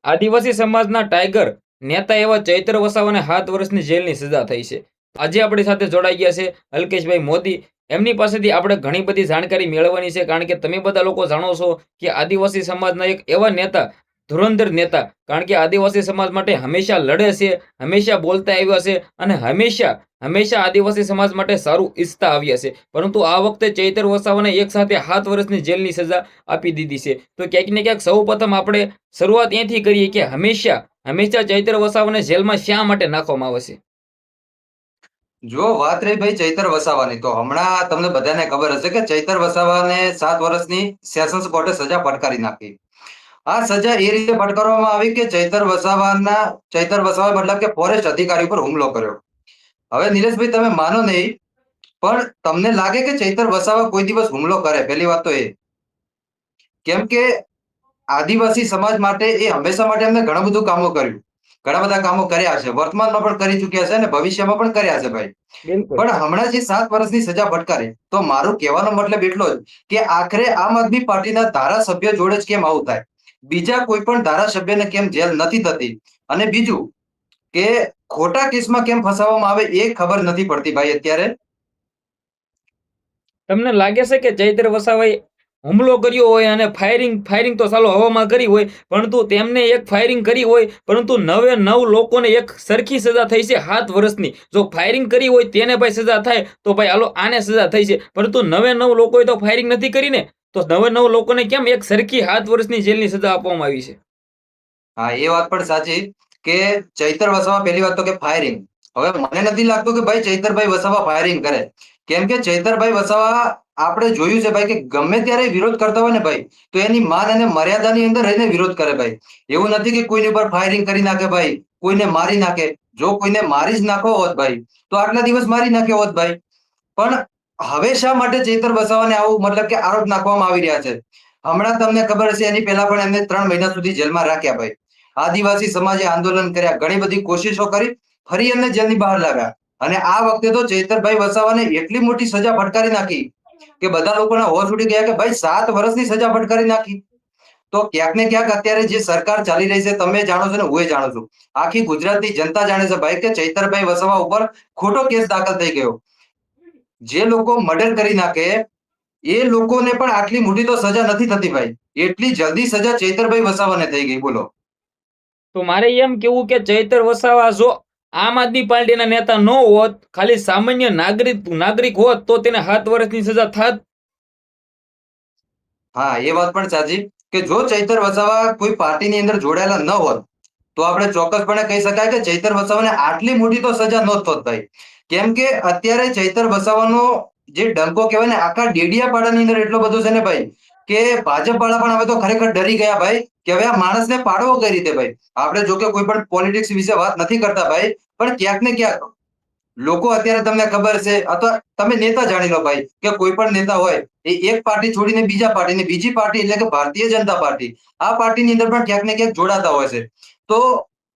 આદિવાસી સમાજના ટાઈગર નેતા એવા ચૈત્ર વસાવાને 7 વર્ષની જેલની સજા થઈ છે. આજે આપણી સાથે જોડાઈ ગયા છે અલ્કેશભાઈ મોદી. એમની પાસેથી આપણે ઘણી બધી જાણકારી મેળવવાની છે, કારણ કે તમે બધા લોકો જાણો છો કે આદિવાસી સમાજના એક એવા નેતા, ધુરંધર નેતા, કારણ કે આદિવાસી સમાજ માટે હંમેશા લડે છે, હંમેશા બોલતા આવ્યા છે અને હંમેશા હંમેશા આદિવાસી સમાજ માટે સારું ઈચ્છતા આવ્યા છે. પરંતુ આ વખતે ચૈત્ર વસાવાને એક સાથે 7 વર્ષની જેલની સજા આપી દીધી છે. તો ક્યાંક ને ક્યાંક સૌ પ્રથમ આપણે શરૂઆત અહીંથી કરીએ કે હંમેશા હંમેશા ચૈત્ર વસાવાને જેલમાં શા માટે નાખવામાં આવે છે? જો વાત રહી ભાઈ ચૈતર વસાવાની, તો હમણાં તમને બધાને ખબર હશે કે ચૈતર વસાવાને 7 વર્ષની સેશન્સ કોર્ટે સજા ફટકારી નાખી. આ સજા એ રીતે ફટકારવામાં આવી કે ચૈતર વસાવા મતલબ કે ફોરેસ્ટ અધિકારી પર હુમલો કર્યો. હવે નિલેશભાઈ તમે માનો નહીં, પણ તમને લાગે કે ચૈતર વસાવા કોઈ દિવસ હુમલો કરે? પહેલી વાત તો એ, કેમ કે આદિવાસી સમાજ માટે એ હંમેશા માટે એમને ઘણું બધું કામો કર્યું, ઘણા બધા કામો કર્યા છે, વર્તમાનમાં પણ કરી ચુક્યા છે અને ભવિષ્યમાં પણ કર્યા છે ભાઈ. બિલકુલ. પણ હમણાં જે 7 વર્ષની સજા ફટકારી, તો મારું કહેવાનો મતલબ એટલો જ કે આખરે આમ આદમી પાર્ટીના ધારાસભ્ય જોડે જ કેમ આવું થાય, બીજા કોઈ પણ ધારાસભ્યને કેમ જેલ નથી થતી, અને બીજું કે ખોટા કેસમાં કેમ ફસાવવામાં આવે એ ખબર નથી પડતી ભાઈ અત્યારે. તમને લાગે છે કે ચૈત્ર વસાવાએ હુમલો કર્યો હોય અને ફાયરિંગ ફાયરિંગ તો ચાલો હવામાં કરી હોય, પરંતુ તેમને એક ફાયરિંગ કરી હોય, પરંતુ 9 લોકોને એક સરખી સજા થઈ છે 7 વર્ષની. જો ફાયરિંગ કરી હોય તેને ભાઈ સજા થાય તો ભાઈ હાલો આને સજા થઈ છે, પરંતુ 9 લોકોએ તો ફાયરિંગ નથી કરી ને, તો 9 લોકોને કેમ એક સરખી 7 વર્ષની જેલની સજા આપવામાં આવી છે? હા, એ વાત પણ સાચી કે ચૈતર વસાવા, પહેલી વાત તો કે ફાયરિંગ, હવે મને નથી લાગતું કે ભાઈ ચૈતરભાઈ વસાવા ફાયરિંગ કરે. કેમ કે ચૈતરભાઈ વસાવા આપણે જોયું છે ભાઈ કે ગમે ત્યારે વિરોધ કરતા હોય ને ભાઈ, તો એની માન અને મર્યાદાની અંદર રહીને વિરોધ કરે ભાઈ. એવું નથી કે કોઈની ઉપર ફાયરિંગ કરી નાખે ભાઈ, કોઈને મારી નાખે. જો કોઈને મારી જ નાખવો હોત ભાઈ, તો આટલા દિવસ મારી નાખ્યો હોત ભાઈ. પણ હવે શા માટે ચૈતર વસાવાને આવું મતલબ કે આરોપ નાખવામાં આવી રહ્યા છે? હમણાં તમને ખબર હશે, એની પહેલા પણ એમને 3 મહિના સુધી જેલમાં રાખ્યા ભાઈ. આદિવાસી સમાજે આંદોલન કર્યા, ઘણી બધી કોશિશો કરી, ફરી એમને જેલની બહાર લાવ્યા. અને આ વખતે તો ચૈતરભાઈ વસાવાને એટલી મોટી સજા ફટકારી નાખી કે બધા લોકોના હોશ ઉડી ગયા કે ભાઈ 7 વર્ષની સજા ફટકારી નાખી. તો ક્યાંક ને ક્યાંક અત્યારે જે સરકાર ચાલી રહી છે, તમે જાણો છો ને હું જાણું છું, આખી ગુજરાતની જનતા જાણે છે ભાઈ કે ચૈતરભાઈ વસાવા ઉપર ખોટો કેસ દાખલ થઈ ગયો. જે લોકો મર્ડર કરી નાખે એ લોકોને પણ આટલી મોટી તો સજા નથી થતી ભાઈ. એટલી જલ્દી સજા ચૈતરભાઈ વસાવાને થઈ ગઈ, બોલો. તો મારે એમ કેવું કે ચૈત્ર વસાવા જો આમ આદમી પાર્ટીના નેતા ન હોત, ખાલી સામાન્ય નાગરિક હોત, તો તેને 7 વર્ષની સજા થાત. હા, એ વાત પણ સાચી કે જો ચૈતર વસાવા કોઈ પાર્ટીની અંદર જોડાયેલા ન હોત, તો આપણે ચોક્કસપણે કહી શકાય કે ચૈતર વસાવાને આટલી મોટી તો સજા નહોત હોત ભાઈ. કેમ કે અત્યારે ચૈતર વસાવાનો જે ડંકો કહેવાય ને, આખા ડેડિયાપાડાની અંદર એટલો બધો છે ને ભાઈ, કે ભાજપ વાળા પણ હવે તો ખરેખર ડરી ગયા ભાઈ કે હવે આ માણસને પાડવો કઈ રીતે ભાઈ. આપણે જો કે કોઈ પણ પોલિટિક્સ વિશે વાત નથી કરતા ભાઈ, પણ ક્યાંક ને ક્યાંક લોકો અત્યારે તમને ખબર છે, અથવા તમે નેતા જાણી લો ભાઈ, કે કોઈ પણ નેતા હોય એ એક પાર્ટી છોડીને બીજા પાર્ટી, બીજી પાર્ટી એટલે કે ભારતીય જનતા પાર્ટી, આ પાર્ટીની અંદર પણ ક્યાંક ને ક્યાંક જોડાતા હોય છે. તો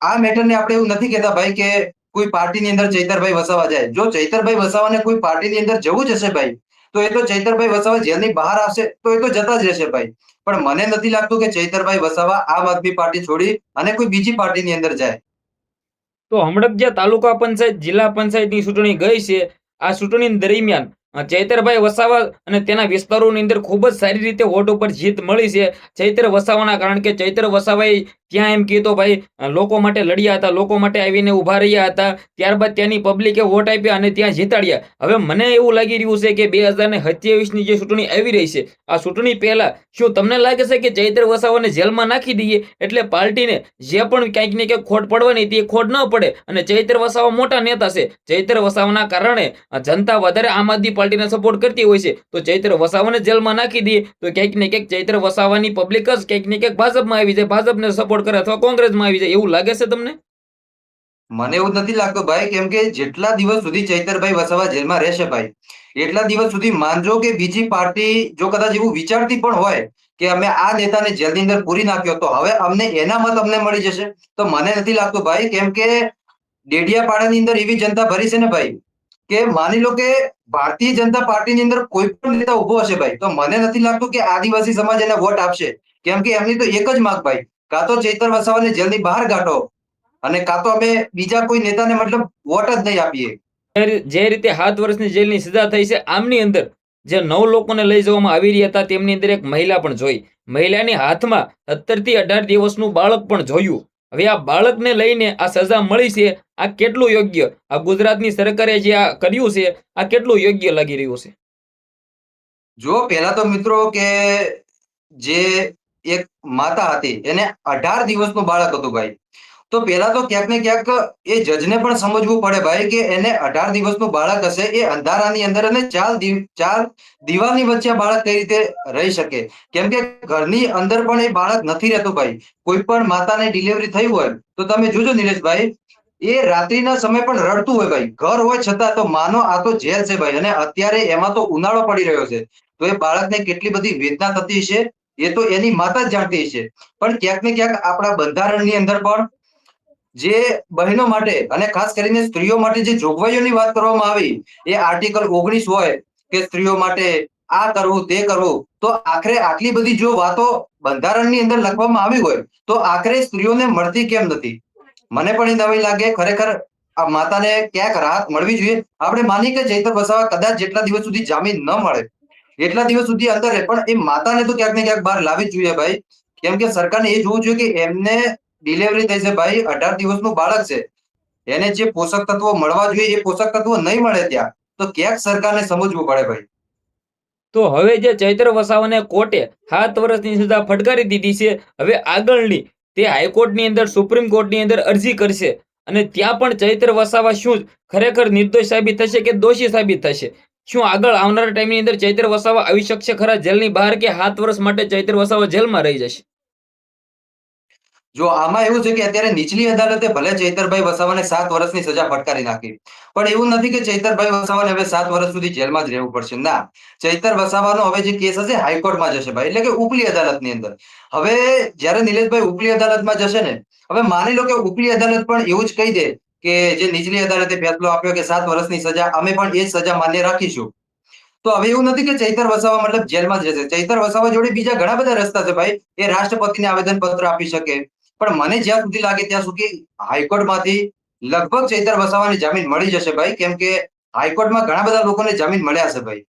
આ મેટરને આપણે એવું નથી કહેતા ભાઈ કે કોઈ પાર્ટીની અંદર ચૈતરભાઈ વસાવા જાય. જો ચૈતરભાઈ વસાવાને કોઈ પાર્ટીની અંદર જવું જ હશે ભાઈ, તો એ તો ચૈતરભાઈ વસાવા જેલની બહાર આવશે તો એ તો જતા જ રહેશે ભાઈ. પણ મને નથી લાગતું કે ચૈતરભાઈ વસાવા આમ આદમી પાર્ટી છોડી અને કોઈ બીજી પાર્ટીની અંદર જાય. તો હમણાં જે તાલુકા પંચાયત, જિલ્લા પંચાયતની ચૂંટણી ગઈ છે, આ ચૂંટણી દરમિયાન ચૈતરભાઈ વસાવા અને તેના વિસ્તારોની અંદર ખૂબ જ સારી રીતે વોટ ઉપર જીત મળી છે ચૈત્ર વસાવાના, કારણ કે ચૈત્ર વસાવાએ ત્યાં એમ કીધું ભાઈ લોકો માટે લડ્યા હતા, લોકો માટે આવીને ઉભા રહ્યા હતા, ત્યારબાદ ત્યાંની પબ્લિકે વોટ આપ્યા અને ત્યાં જીતાડ્યા. હવે મને એવું લાગી રહ્યું છે કે 2027ની જે ચૂંટણી આવી રહી છે, આ ચૂંટણી પહેલા શું તમને લાગે છે કે ચૈત્ર વસાવાને જેલમાં નાખી દઈએ એટલે પાર્ટીને જે પણ ક્યાંક ને ક્યાંક ખોટ પડવાની તે ખોટ ન પડે? અને ચૈત્ર વસાવા મોટા નેતા છે, ચૈત્ર વસાવાના કારણે જનતા વધારે આમ આદમી પાર્ટીને સપોર્ટ કરતી હોય છે, તો ચૈત્ર વસાવાને જેલમાં નાખી દઈએ તો ક્યાંક ને ક્યાંક ચૈત્ર વસાવાની પબ્લિક જ ક્યાંક ને ક્યાંક ભાજપમાં આવી જાય, ભાજપને સપોર્ટ કરે અથવા કોંગ્રેસમાં આવી જાય, એવું લાગે છે તમને? મને એવું નથી લાગતું ભાઈ, કેમ કે જેટલા દિવસ સુધી ચૈતરભાઈ વસાવા જેલમાં રહેશે ભાઈ, એટલા દિવસ સુધી માનજો કે બીજી પાર્ટી જો કદાચ એવું વિચારતી પણ હોય કે અમે આ નેતાને જેલની અંદર પૂરી નાખ્યો, તો હવે અમને એના મત અમને મળી જશે, તો મને નથી લાગતું ભાઈ. કેમ કે ડેડિયાપાડાની અંદર એવી જનતા ભરી છે ને ભાઈ, કે માની લો કે ભારતીય જનતા પાર્ટીની અંદર કોઈ પણ નેતા ઉભો હશે ભાઈ, તો મને નથી લાગતું કે આદિવાસી સમાજ એને વોટ આપશે. કેમ કે એમની તો એક જ માંગ ભાઈ કાં તો ચૈતર વસાવાને જેલની બહાર કાઢો અને કાં તો અમે બીજા કોઈ નેતાને મતલબ વોટ જ નહીં આપીએ. જે રીતે 7 વર્ષની જેલની સજા થઈ છે, આમની અંદર જે 9 લોકોને લઈ જવામાં આવી રહ્યા હતા, તેમની અંદર એક મહિલા પણ જોઈ. મહિલાની હાથમાં 17 થી 18 દિવસનું બાળક પણ જોયું. હવે આ બાળકને લઈને આ સજા મળી છે, આ કેટલું યોગ્ય? આ ગુજરાતની સરકારે જે આ કર્યું છે, આ કેટલું યોગ્ય લાગી રહ્યું છે? જો પહેલા તો મિત્રો કે જે એક માતા હતી એને 18 દિવસનું બાળક હતું ભાઈ. તો પહેલા તો ક્યાંક ને ક્યાંક એ જજને પણ સમજવું પડે ભાઈ કે એને 18 દિવસનું બાળક હશે, એ અંધારાની અંદર અને ચાર દિવાલની વચ્ચે આ બાળક કઈ રીતે રહી શકે? કેમ કે ઘરની અંદર પણ એ બાળક નથી રહેતું ભાઈ. કોઈ પણ માતાને ડિલિવરી થઈ હોય તો તમે જોજો નિલેશભાઈ, એ રાત્રિના સમય પણ રડતું હોય ભાઈ. ઘર હોય છતાં તો માનો આ તો જેલ છે ભાઈ, અને અત્યારે એમાં તો ઉનાળો પડી રહ્યો છે. તો એ બાળકને કેટલી બધી વેદના થતી છે એ તો એની માતા જ જાણતી છે. પણ ક્યાંક ને ક્યાંક આપણા બંધારણની અંદર પણ જે બહેનો માટે અને ખાસ કરીને સ્ત્રીઓ માટે જે જોગવાઈઓની વાત કરવામાં આવી, એ આર્ટિકલ 19 હોય કે સ્ત્રીઓ માટે આ કરવું તે કરવું, તો આખરે આટલી બધી જો વાતો બંધારણની અંદર લખવામાં આવી હોય તો આખરે સ્ત્રીઓને મળતી કેમ નથી? મને પણ એ નવાઈ લાગે. ખરેખર આ માતાને ક્યાંક રાહત મળવી જોઈએ. આપણે માની કે ચૈતર વસાવા કદાચ જેટલા દિવસ સુધી જામીન ન મળે એટલા દિવસ સુધી અંદર રહે, પણ એ માતાને તો ક્યાંક ને ક્યાંક બહાર લાવવી જ જોઈએ ભાઈ. કેમ કે સરકારને એ જોવું જોઈએ કે એમને ડિલિવરી થઈ છે ભાઈ, 18 દિવસનું બાળક છે, એને જે પોષક તત્વો મળવા જોઈએ એ પોષક તત્વો નહીં મળે ત્યાં, તો ક્યાંક સરકારને સમજવું પડે ભાઈ. તો હવે જે ચૈત્ર વસાવાને કોર્ટે 7 વર્ષની સજા ફટકારી દીધી છે, હવે આગળની તે હાઈકોર્ટની અંદર, સુપ્રીમ કોર્ટની અંદર અરજી કરશે, અને ત્યાં પણ ચૈત્ર વસાવા શું ખરેખર નિર્દોષ સાબિત થશે કે દોષી સાબિત થશે? શું આગળ આવનારા ટાઈમની અંદર ચૈત્ર વસાવા આવી શકશે ખરા જેલની બહાર, કે 7 વર્ષ માટે ચૈત્ર વસાવા જેલમાં રહી જશે? જો આમાં એવું છે કે અત્યારે નીચલી અદાલતે ભલે ચૈતરભાઈ વસાવાને 7 વર્ષની સજા ફટકારી નાખી, પણ એવું નથી કે ચૈતરભાઈ વસાવાને હવે 7 વર્ષ સુધી જેલમાં જ રહેવું પડશે. ના, ચૈતર વસાવાનો હવે જે કેસ હશે હાઈકોર્ટમાં જશે ભાઈ, એટલે કે ઉપલી અદાલતની અંદર. હવે જ્યારે નિલેશભાઈ ઉપલી અદાલતમાં જશે ને, હવે માની લો કે ઉપલી અદાલત પણ એવું જ કહી દે કે જે નીચલી અદાલતે ફેસલો આપ્યો કે 7 વર્ષની સજા, અમે પણ એ જ સજા માન્ય રાખીશું. તો હવે એવું નથી કે ચૈતર વસાવા મતલબ જેલમાં જ જશે. ચૈતર વસાવા જોડે બીજા ઘણા બધા રસ્તા છે ભાઈ. એ રાષ્ટ્રપતિને આવેદન પત્ર આપી શકે. પણ મને જ્યાં સુધી લાગે ત્યાં સુધી હાઈકોર્ટમાંથી લગભગ ચૈતર વસાવાને જામીન મળી જશે ભાઈ, કેમ કે હાઈકોર્ટમાં ઘણા બધા લોકોને જામીન મળ્યા છે ભાઈ.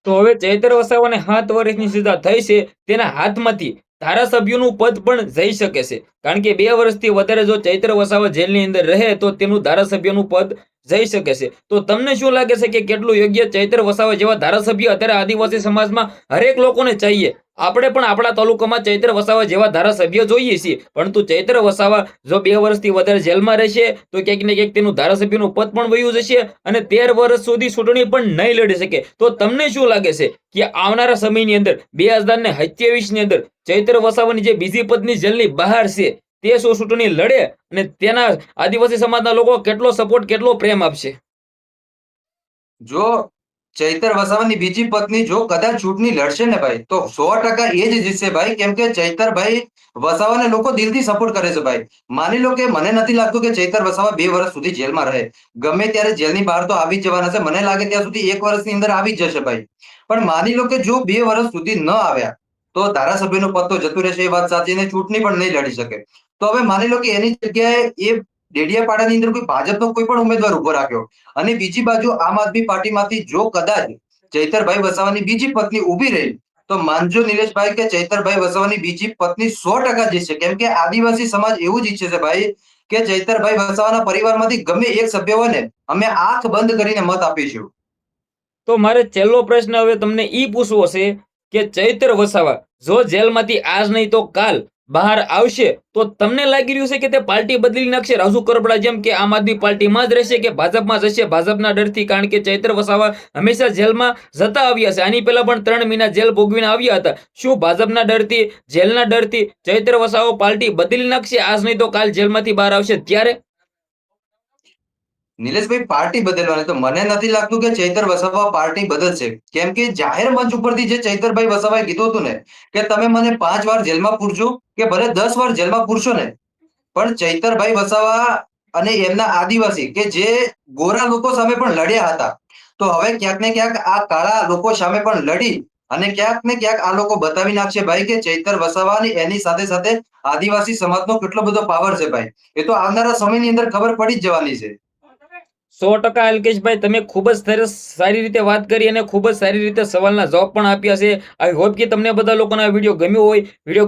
તો હવે ચૈત્ર વસાવાને 7 વર્ષની સજા થઈ છે, તેના હાથમાંથી ધારાસભ્યનું પદ પણ જઈ શકે છે. કારણ કે 2 વર્ષથી વધારે જો ચૈત્ર વસાવા જેલની અંદર રહે તો તેનું ધારાસભ્યનું પદ જઈ શકે છે. તો તમને શું લાગે છે કે કેટલું યોગ્ય ચૈત્ર વસાવા જેવા ધારાસભ્ય અત્યારે આદિવાસી સમાજમાં હરેક લોકોને ચાહીએ? આપણે પણ આપણા તાલુકામાં ચૈત્ર વસાવા જેવા ધારાસભ્ય જોઈએ છીએ, પરંતુ ચૈત્ર વસાવા જો 2 વર્ષથી વધારે જેલમાં રહેશે તો ક્યાંક ને ક્યાંક તેનું ધારાસભ્યનું પદ પણ વયું જશે, અને 13 વર્ષ સુધી ચૂંટણી પણ નહીં લડી શકે. તો તમને શું લાગે છે કે આવનારા સમયની અંદર 2027 ની અંદર ચૈત્ર વસાવાની જે બીજી પત્ની જેલની બહાર છે, તે શું ચૂંટણી લડે, અને તેના આદિવાસી સમાજના લોકો કેટલો સપોર્ટ, કેટલો પ્રેમ આપશે? જો ચૈતર વસાવાની બીજી પત્ની જો કદાચ ચૂંટણી લડશે ને ભાઈ, તો 100% એ જ જીતશે ભાઈ. કેમ કે ચૈતરભાઈ વસાવાને લોકો દિલથી સપોર્ટ કરે છે ભાઈ. માની લો કે મને નથી લાગતું કે ચૈતર વસાવા 2 વર્ષ સુધી જેલમાં રહે. ગમે ત્યારે જેલની બહાર તો આવી જ જવાના છે. મને લાગે ત્યાં સુધી 1 વર્ષની અંદર આવી જ જશે ભાઈ. પણ માની લો કે જો 2 વર્ષ સુધી ન આવ્યા તો ધારાસભ્યનો પદ તો જતું રહેશે, એ વાત સાચી, અને ચૂંટણી પણ નહીં લડી શકે. તો હવે માની લો કે એની જગ્યાએ એ ડેડિયાપાડાની અંદર કોઈ ભાજપનો કોઈ પણ ઉમેદવાર ઉભો રાખ્યો, અને બીજી બાજુ આમ આદમી પાર્ટીમાંથી જો કદાચ ચૈતરભાઈ વસાવાની બીજી પત્ની ઊભી રહી, તો માનજો નિલેશભાઈ કે ચૈતરભાઈ વસાવાની બીજી પત્ની 100% જીતશે. કેમ કે આદિવાસી સમાજ એવું જ ઈચ્છે છે ભાઈ કે ચૈતરભાઈ વસાવાના પરિવારમાંથી ગમે એક સભ્ય હોય ને, અમે આંખ બંધ કરીને મત આપીશું. તો મારે છેલ્લો પ્રશ્ન હવે તમને ઈ પૂછવો છે કે ચૈત્ર વસાવા જો જેલમાંથી આજ નહીં તો કાલ બહાર આવશે, તો તમને લાગી રહ્યું છે કે તે પાર્ટી બદલી નાખશે રાજુ કરપડા જેમ, કે આમ આદમી પાર્ટીમાં જ રહેશે, કે ભાજપમાં જશે ભાજપના ડરથી? કારણ કે ચૈત્ર વસાવા હંમેશા જેલમાં જતા આવ્યા છે, આની પહેલા પણ 3 મહિના જેલ ભોગવીને આવ્યા હતા. શું ભાજપના ડરથી, જેલના ડરથી ચૈત્ર વસાવા પાર્ટી બદલી નાખશે આજ નહીં તો કાલ જેલમાંથી બહાર આવશે ત્યારે? નિલેશભાઈ, પાર્ટી બદલવાની તો મને નથી લાગતું કે ચૈતર વસાવા પાર્ટી બદલશે. કેમ કે જાહેર મંચ ઉપરથી જે ચૈતરભાઈ વસાવાએ કીધું હતું ને કે તમે મને 5 વાર જેલમાં પૂરજો કે ભલે 10 વાર જેલમાં પૂરશો ને, પણ ચૈતરભાઈ વસાવા અને એમના આદિવાસી કે જે ગોરા લોકો સામે પણ લડ્યા હતા, તો હવે ક્યાંક ને ક્યાંક આ કાળા લોકો સામે પણ લડી અને ક્યાંક ને ક્યાંક આ લોકો બતાવી નાખશે ભાઈ કે ચૈતર વસાવાની એની સાથે સાથે આદિવાસી સમાજનો કેટલો બધો પાવર છે ભાઈ. એ તો આવનારા સમયની અંદર ખબર પડી જ જવાની છે. 100% અલ્કેશભાઈ, તમે ખૂબ જ સરસ સારી રીતે વાત કરી અને ખૂબ જ સારી રીતે સવાલના જવાબ પણ આપ્યા છે. આઈ હોપ કે તમને બધા લોકોને આ વિડીયો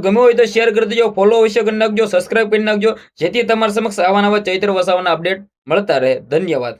ગમ્યો હોય તો શેર કરી દેજો, ફોલો અવશ્ય કરી નાખજો, સબસ્ક્રાઇબ કરી નાખજો, જેથી તમારા સમક્ષ આવા નવા ચૈત્ર વસાવાના અપડેટ મળતા રહે. ધન્યવાદ.